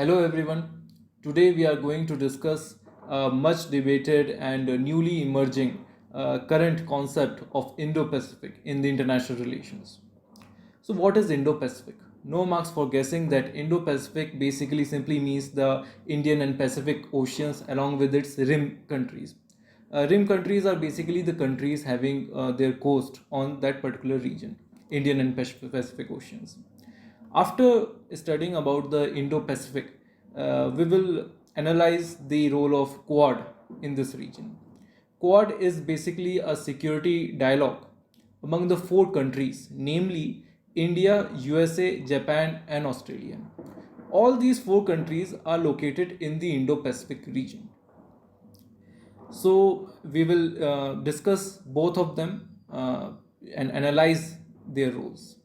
Hello everyone. Today we are going to discuss a much debated and newly emerging current concept of Indo-Pacific in the international relations. So what is Indo-Pacific? No marks for guessing that Indo-Pacific basically simply means the Indian and Pacific Oceans along with its rim countries. Rim countries are basically the countries having their coast on that particular region, Indian and Pacific Oceans. After studying about the Indo-Pacific, we will analyze the role of Quad in this region. Quad is basically a security dialogue among the four countries, namely India, USA, Japan, and Australia. All these four countries are located in the Indo Pacific region. So, we will discuss both of them and analyze their roles.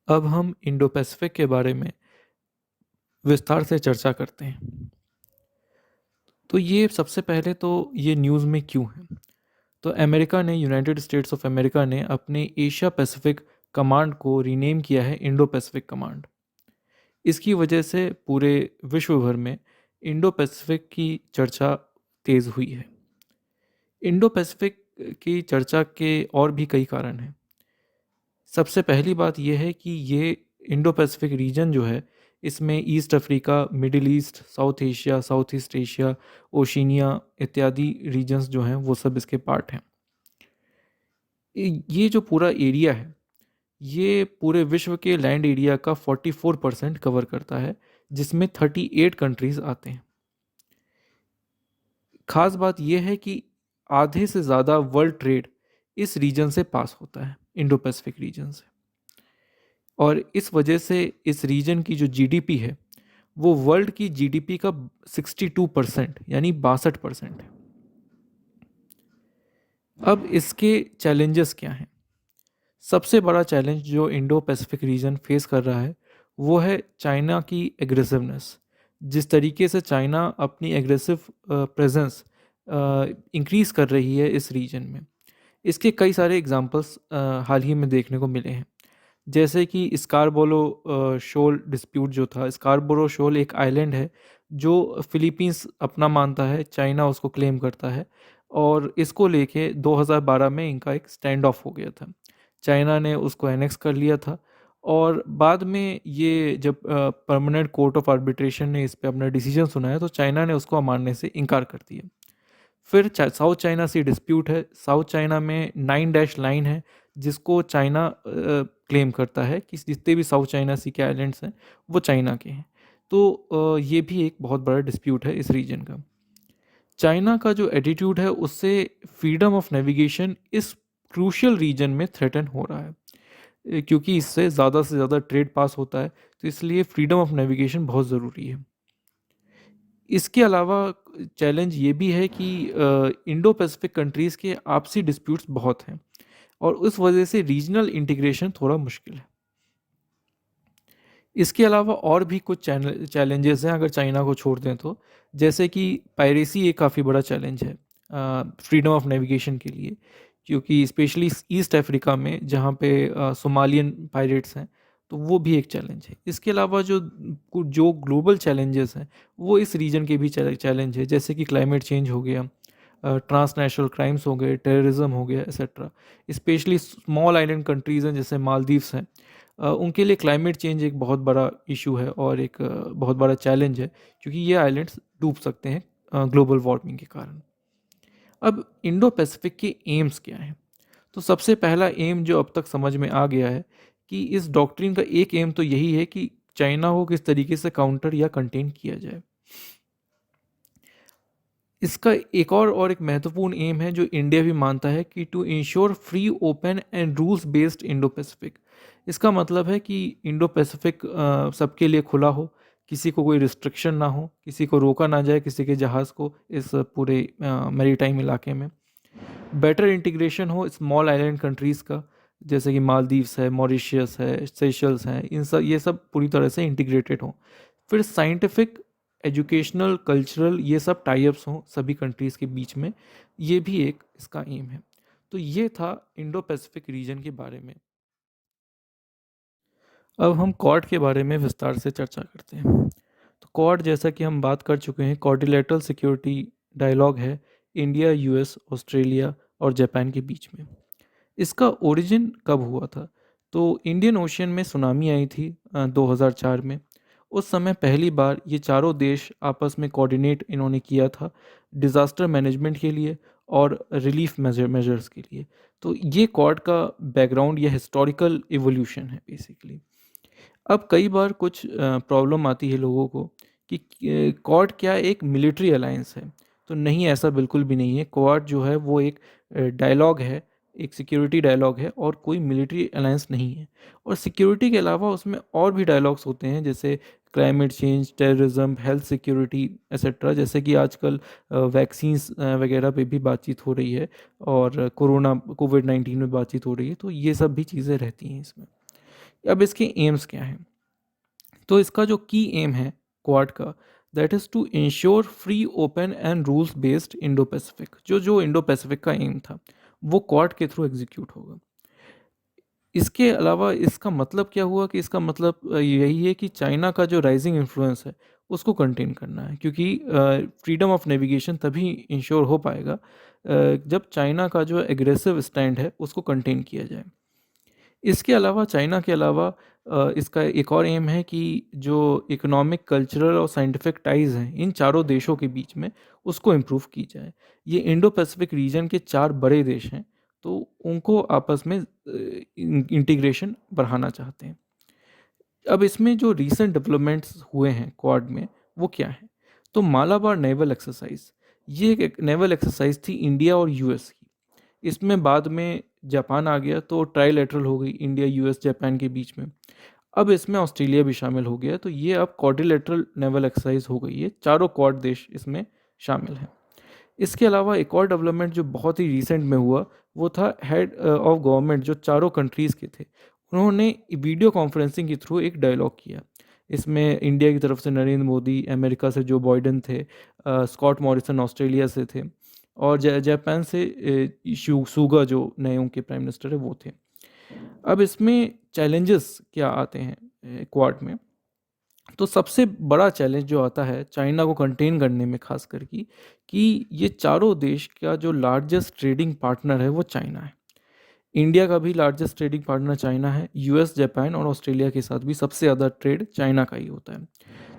अब हम Indo Pacific के बारे में विस्तार से चर्चा करते हैं। तो ये सबसे पहले तो ये न्यूज़ में क्यों है? तो अमेरिका ने यूनाइटेड स्टेट्स ऑफ अमेरिका ने अपने एशिया पैसिफिक कमांड को रीनेम किया है इंडो पैसिफिक कमांड। इसकी वजह से पूरे विश्व भर में इंडो पैसिफिक की चर्चा तेज़ हुई है। इंडो पैसिफिक की चर्चा के और भी कई कारण हैं। सबसे पहली बात यह है कि ये इंडो पैसिफिक रीजन जो है, इसमें east Africa, middle east, south east Asia, Oceania इत्यादि रीजन्स जो हैं वो सब इसके पार्ट हैं। ये जो पूरा एरिया है, ये पूरे विश्व के लैंड एरिया का 44% कवर करता है, जिसमें 38 कंट्रीज़ आते हैं। ख़ास बात यह है कि आधे से ज़्यादा वर्ल्ड ट्रेड इस रीजन से पास होता है, इंडो पैसिफिक रीजन से। और इस वजह से इस रीजन की जो जीडीपी है, वो वर्ल्ड की जीडीपी का 62% यानी 62% है। अब इसके चैलेंजेस क्या हैं? सबसे बड़ा चैलेंज जो इंडो पैसिफिक रीजन फेस कर रहा है, वो है चाइना की एग्रेसिवनेस। जिस तरीके से चाइना अपनी एग्रेसिव प्रेजेंस इंक्रीज़ कर रही है इस रीजन में, इसके कई सारे एग्जांपल्स हाल ही में देखने को मिले हैं। जैसे कि स्कारबोरो शोल डिस्प्यूट जो था। स्कारबोरो शोल एक आइलैंड है जो फिलीपींस अपना मानता है, चाइना उसको क्लेम करता है, और इसको लेके 2012 में इनका एक स्टैंड ऑफ हो गया था। चाइना ने उसको एनेक्स कर लिया था, और बाद में ये जब परमानेंट कोर्ट ऑफ आर्बिट्रेशन ने इस पे अपना डिसीजन सुनाया, तो चाइना ने उसको मानने से इनकार कर दिया। फिर साउथ चाइना सी डिस्प्यूट है। साउथ चाइना में 9-लाइन है, जिसको चाइना क्लेम करता है कि जितने भी साउथ चाइना सी के आइलैंड्स हैं वो चाइना के हैं। तो ये भी एक बहुत बड़ा डिस्प्यूट है इस रीजन का। चाइना का जो एटीट्यूड है, उससे फ्रीडम ऑफ नेविगेशन इस क्रूशियल रीजन में थ्रेटन हो रहा है। क्योंकि इससे ज़्यादा से ज़्यादा ट्रेड पास होता है, तो इसलिए फ्रीडम ऑफ नेविगेशन बहुत ज़रूरी है। इसके अलावा चैलेंज ये भी है कि इंडो पैसिफिक कंट्रीज़ के आपसी डिस्प्यूट्स बहुत हैं, और उस वजह से रीजनल इंटीग्रेशन थोड़ा मुश्किल है। इसके अलावा और भी कुछ चैलेंजेस हैं अगर चाइना को छोड़ दें तो। जैसे कि पायरेसी एक काफ़ी बड़ा चैलेंज है फ्रीडम ऑफ नेविगेशन के लिए, क्योंकि स्पेशली ईस्ट अफ्रीका में जहाँ पे सोमालियन पायरेट्स हैं, तो वो भी एक चैलेंज है। इसके अलावा जो ग्लोबल चैलेंजेस हैं, वो इस रीजन के भी चैलेंज है, जैसे कि क्लाइमेट चेंज हो गया, ट्रांसनेशनल क्राइम्स हो गए, टेररिज्म हो गया, etcetera. Specially small island countries हैं जैसे मालदीव्स हैं, उनके लिए क्लाइमेट चेंज एक बहुत बड़ा इशू है और एक बहुत बड़ा चैलेंज है, क्योंकि ये आइलैंड्स डूब सकते हैं ग्लोबल वार्मिंग के कारण। अब इंडो पैसिफिक के एम्स क्या हैं? तो सबसे पहला एम जो अब तक समझ में आ गया है कि इस डॉक्ट्रिन का एक एम तो यही है कि चाइना को किस तरीके से काउंटर या कंटेन किया जाए। इसका एक और एक महत्वपूर्ण एम है जो इंडिया भी मानता है, कि to ensure free, open and rules based Indo Pacific. इसका मतलब है कि इंडो पैसिफिक सबके लिए खुला हो, किसी को कोई रिस्ट्रिक्शन ना हो, किसी को रोका ना जाए किसी के जहाज़ को इस पूरे मैरीटाइम इलाके में। बेटर इंटीग्रेशन हो स्मॉल आइलैंड कंट्रीज़ का, जैसे कि मालदीव्स है, मॉरिशियस है, सेशल्स हैं, इन सब ये सब पूरी तरह से इंटीग्रेटेड हों। फिर साइंटिफिक, एजुकेशनल, कल्चरल ये सब टाई-अप्स हों सभी कंट्रीज़ के बीच में, ये भी एक इसका एम है। तो ये था इंडो पैसिफिक रीजन के बारे में। अब हम क्वाड के बारे में विस्तार से चर्चा करते हैं। तो क्वाड, जैसा कि हम बात कर चुके हैं, क्वाड्रिलेटरल सिक्योरिटी डायलॉग है इंडिया, यूएस, ऑस्ट्रेलिया और जापान के बीच में। इसका ओरिजिन कब हुआ था? तो इंडियन ओशियन में सुनामी आई थी 2004 में। उस समय पहली बार ये चारों देश आपस में कोऑर्डिनेट इन्होंने किया था डिज़ास्टर मैनेजमेंट के लिए और रिलीफ मेजर्स के लिए। तो ये क्वाड का बैकग्राउंड या हिस्टोरिकल इवोल्यूशन है बेसिकली। अब कई बार कुछ प्रॉब्लम आती है लोगों को कि क्वाड क्या एक मिलिट्री अलायंस है? तो नहीं, ऐसा बिल्कुल भी नहीं है। क्वाड जो है वो एक डायलॉग है, एक सिक्योरिटी डायलॉग है और कोई मिलिट्री अलायंस नहीं है। और सिक्योरिटी के अलावा उसमें और भी डायलॉग्स होते हैं, जैसे climate change, terrorism, health security etcetera. जैसे कि आजकल वैक्सीन्स वगैरह पे भी बातचीत हो रही है और कोविड-19 में बातचीत हो रही है, तो ये सब भी चीज़ें रहती हैं इसमें। अब इसके एम्स क्या हैं? तो इसका जो की एम है क्वाड का, that is to ensure free, open and rules based Indo Pacific. जो जो इंडो पैसिफिक का एम था वो क्वाड के थ्रू एग्जीक्यूट होगा। इसके अलावा इसका मतलब क्या हुआ कि इसका मतलब यही है कि चाइना का जो राइजिंग इन्फ्लुएंस है उसको कंटेन करना है, क्योंकि फ्रीडम ऑफ नेविगेशन तभी इंश्योर हो पाएगा जब चाइना का जो एग्रेसिव स्टैंड है उसको कंटेन किया जाए। इसके अलावा, चाइना के अलावा, इसका एक और एम है कि जो इकोनॉमिक, कल्चरल और साइंटिफिक टाइज़ हैं इन चारों देशों के बीच में, उसको इम्प्रूव की जाए। ये इंडो पैसिफिक रीजन के 4 बड़े देश हैं, तो उनको आपस में इंटीग्रेशन बढ़ाना चाहते हैं। अब इसमें जो रीसेंट डेवलपमेंट्स हुए हैं क्वाड में, वो क्या है? तो मालाबार नेवल एक्सरसाइज, ये एक नेवल एक्सरसाइज थी इंडिया और यूएस की। इसमें बाद में जापान आ गया, तो ट्राईलेटरल हो गई इंडिया, यूएस, जापान के बीच में। अब इसमें ऑस्ट्रेलिया भी शामिल हो गया, तो ये अब क्वाड्रिलेटरल नेवल एक्सरसाइज हो गई है। चारों क्वाड देश इसमें शामिल हैं। इसके अलावा एक और डेवलपमेंट जो बहुत ही रिसेंट में हुआ, वो था हेड ऑफ गवर्नमेंट जो चारों कंट्रीज़ के थे, उन्होंने वीडियो कॉन्फ्रेंसिंग के थ्रू एक डायलॉग किया। इसमें इंडिया की तरफ से नरेंद्र मोदी, अमेरिका से जो बाइडेन थे, स्कॉट मॉरिसन ऑस्ट्रेलिया से थे और जापान से सुगा जो नए उनके प्राइम मिनिस्टर है वो थे। अब इसमें चैलेंजेस क्या आते हैं क्वाड में? तो सबसे बड़ा चैलेंज जो आता है चाइना को कंटेन करने में, खास कर कि ये चारों देश का जो लार्जेस्ट ट्रेडिंग पार्टनर है वो चाइना है। इंडिया का भी लार्जेस्ट ट्रेडिंग पार्टनर चाइना है। यूएस, जापान और ऑस्ट्रेलिया के साथ भी सबसे ज़्यादा ट्रेड चाइना का ही होता है।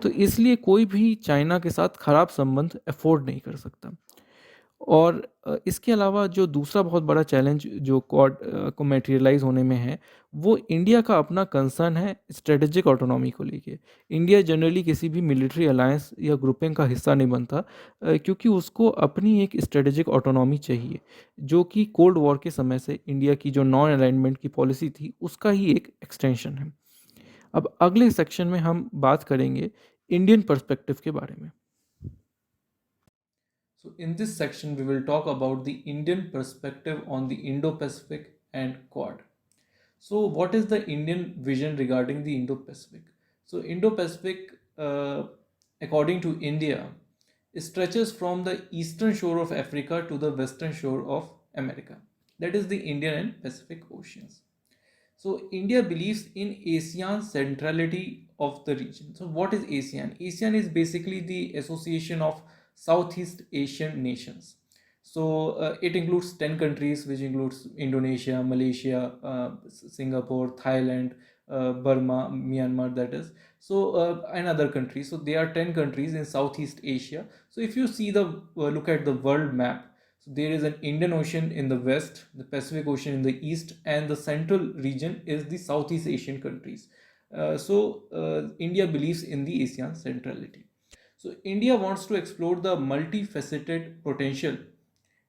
तो इसलिए कोई भी चाइना के साथ ख़राब संबंध अफोर्ड नहीं कर सकता। और इसके अलावा जो दूसरा बहुत बड़ा चैलेंज जो क्वाड को मटेरियलाइज़ होने में है, वो इंडिया का अपना कंसर्न है स्ट्रेटेजिक ऑटोनॉमी को लेके। इंडिया जनरली किसी भी मिलिट्री अलायंस या ग्रुपिंग का हिस्सा नहीं बनता, क्योंकि उसको अपनी एक स्ट्रेटेजिक ऑटोनॉमी चाहिए, जो कि कोल्ड वॉर के समय से इंडिया की जो नॉन अलाइनमेंट की पॉलिसी थी, उसका ही एक एक्सटेंशन है। अब अगले सेक्शन में हम बात करेंगे इंडियन पर्सपेक्टिव के बारे में। So, in this section, we will talk about the Indian perspective on the Indo Pacific and Quad. So, what is the Indian vision regarding the Indo Pacific? So, Indo Pacific, according to India, stretches from the eastern shore of Africa to the western shore of America. That is the Indian and Pacific Oceans. So India believes in ASEAN centrality of the region. So what is ASEAN? ASEAN is basically the association of Southeast Asian nations. So it includes 10 countries, which includes Indonesia, Malaysia, Singapore, Thailand, Burma, Myanmar, that is. So and other countries. So there are 10 countries in Southeast Asia. So if you see the look at the world map, so there is an Indian Ocean in the west, the Pacific Ocean in the east, and the central region is the Southeast Asian countries. India believes in the ASEAN centrality. So India wants to explore the multifaceted potential,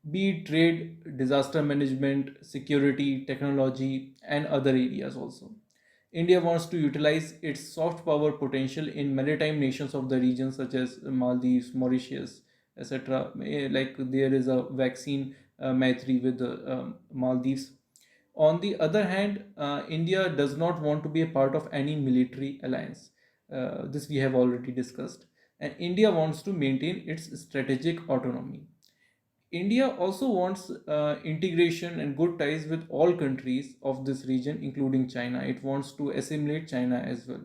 be it trade, disaster management, security, technology, and other areas also. India wants to utilize its soft power potential in maritime nations of the region, such as Maldives, Mauritius, etc. Like there is a vaccine Maitri with the Maldives. On the other hand, India does not want to be a part of any military alliance. This we have already discussed. And India wants to maintain its strategic autonomy. India also wants integration and good ties with all countries of this region, including China. It wants to assimilate China as well.